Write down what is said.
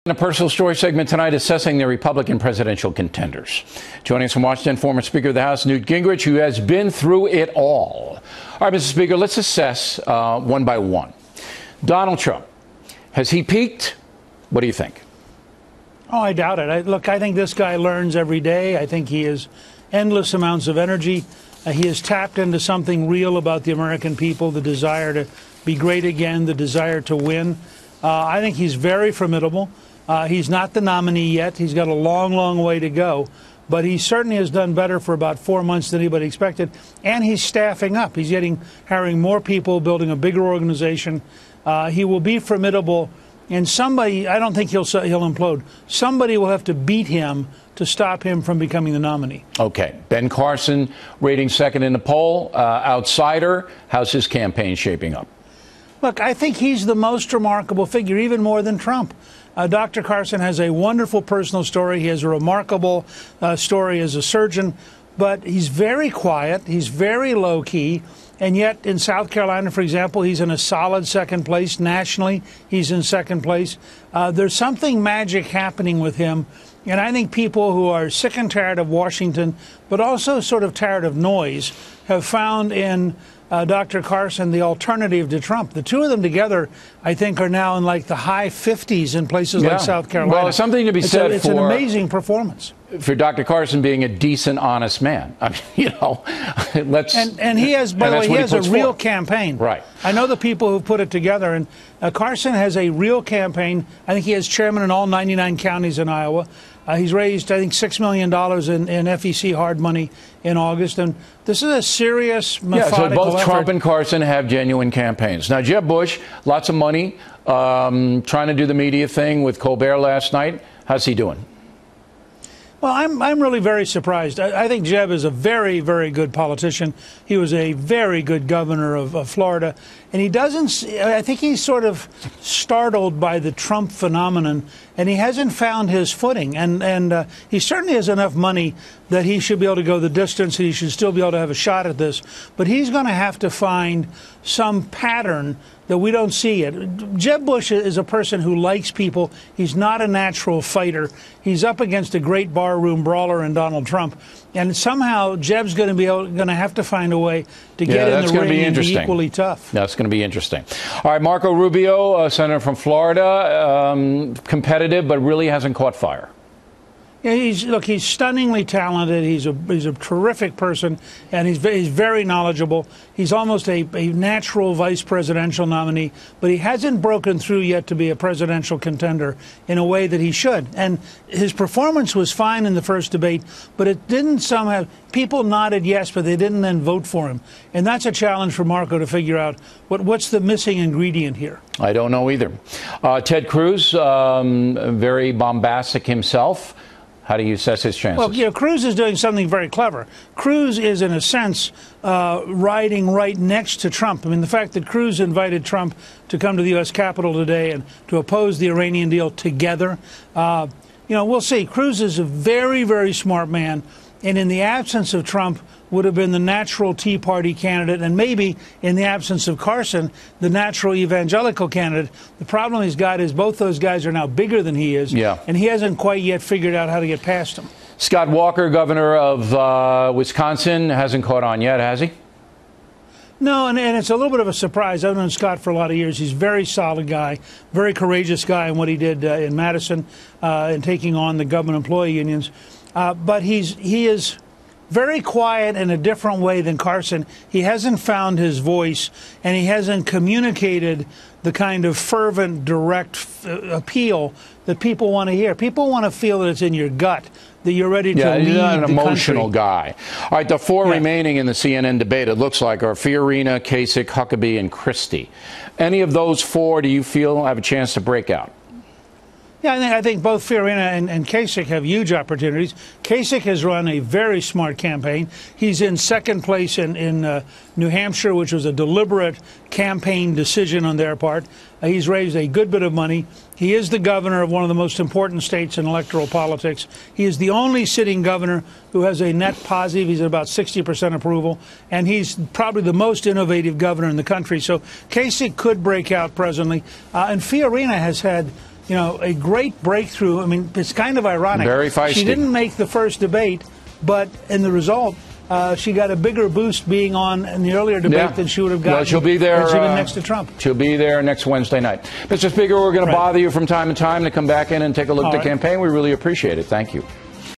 In a personal story segment tonight, assessing the Republican presidential contenders. Joining us from Washington, former Speaker of the House, Newt Gingrich, who has been through it all. All right, Mr. Speaker, let's assess one by one. Donald Trump, has he peaked? What do you think? Oh, I doubt it. Look, I think this guy learns every day. I think he has endless amounts of energy. He has tapped into something real about the American people, the desire to be great again, the desire to win. I think he's very formidable. He's not the nominee yet. He's got a long, long way to go. But he certainly has done better for about 4 months than anybody expected. And he's staffing up. He's hiring more people, building a bigger organization. He will be formidable. And somebody, I don't think he'll implode. Somebody will have to beat him to stop him from becoming the nominee. Okay. Ben Carson rating second in the poll. Outsider. How's his campaign shaping up? Look, I think he's the most remarkable figure, even more than Trump. Dr. Carson has a wonderful personal story. He has a remarkable story as a surgeon, but he's very quiet. He's very low key. And yet in South Carolina, for example, he's in a solid second place. Nationally, he's in second place. There's something magic happening with him. And I think people who are sick and tired of Washington, but also sort of tired of noise, have found in Dr. Carson the alternative to Trump. The two of them together, I think, are now in like the high 50s in places like South Carolina. Well, something to be said it's an amazing performance. For Dr. Carson being a decent, honest man. I mean, you know, let's... And he has, by the way, he has a real campaign. Right. I know the people who put it together, and Carson has a real campaign. I think he has chairman in all 99 counties in Iowa. He's raised, I think, $6 million in FEC hard money in August. And this is a serious, methodical so both effort. Trump and Carson have genuine campaigns. Now, Jeb Bush, lots of money, trying to do the media thing with Colbert last night. How's he doing? Well, I'm really very surprised. I think Jeb is a very, very good politician. He was a very good governor of Florida. And he doesn't, I think he's sort of startled by the Trump phenomenon, and he hasn't found his footing. And he certainly has enough money that he should be able to go the distance, and he should still be able to have a shot at this. But he's going to have to find some pattern that we don't see it. Jeb Bush is a person who likes people. He's not a natural fighter. He's up against a great barroom brawler in Donald Trump. And somehow Jeb's going to have to find a way to get in the ring and be equally tough. That's going to be interesting. All right, Marco Rubio, senator from Florida, competitive, but really hasn't caught fire. Yeah, he's stunningly talented. He's a terrific person, and he's very knowledgeable. He's almost a natural vice presidential nominee, but he hasn't broken through yet to be a presidential contender in a way that he should. And his performance was fine in the first debate, but it didn't somehow. People nodded yes, but they didn't then vote for him. And that's a challenge for Marco to figure out what's the missing ingredient here. I don't know either. Ted Cruz, very bombastic himself. How do you assess his chances? Well, you know, Cruz is doing something very clever. Cruz is, in a sense, riding right next to Trump. I mean, the fact that Cruz invited Trump to come to the U.S. Capitol today and to oppose the Iranian deal together, you know, we'll see. Cruz is a very, very smart man, and in the absence of Trump, would have been the natural Tea Party candidate, and maybe in the absence of Carson, the natural evangelical candidate. The problem he's got is both those guys are now bigger than he is, and he hasn't quite yet figured out how to get past them. Scott Walker, governor of Wisconsin, hasn't caught on yet, has he? No, and it's a little bit of a surprise. I've known Scott for a lot of years. He's a very solid guy, very courageous guy in what he did in Madison in taking on the government employee unions. But he is very quiet in a different way than Carson. He hasn't found his voice, and he hasn't communicated the kind of fervent, direct appeal that people want to hear. People want to feel that it's in your gut, that you're ready to lead the country. Yeah, he's not an emotional guy. All right, the four remaining in the CNN debate, it looks like, are Fiorina, Kasich, Huckabee, and Christie. Any of those four do you feel have a chance to break out? Yeah, I think both Fiorina and Kasich have huge opportunities. Kasich has run a very smart campaign. He's in second place in New Hampshire, which was a deliberate campaign decision on their part. He's raised a good bit of money. He is the governor of one of the most important states in electoral politics. He is the only sitting governor who has a net positive. He's at about 60% approval, and he's probably the most innovative governor in the country. So Kasich could break out presently. And Fiorina has had you know, a great breakthrough. I mean, it's kind of ironic. Very feisty. She didn't make the first debate, but in the result, she got a bigger boost being on in the earlier debate than she would have gotten. Well, she'll be there. Had she been next to Trump. She'll be there next Wednesday night. Mr. Speaker, we're going to bother you from time to time to come back in and take a look at the campaign. We really appreciate it. Thank you.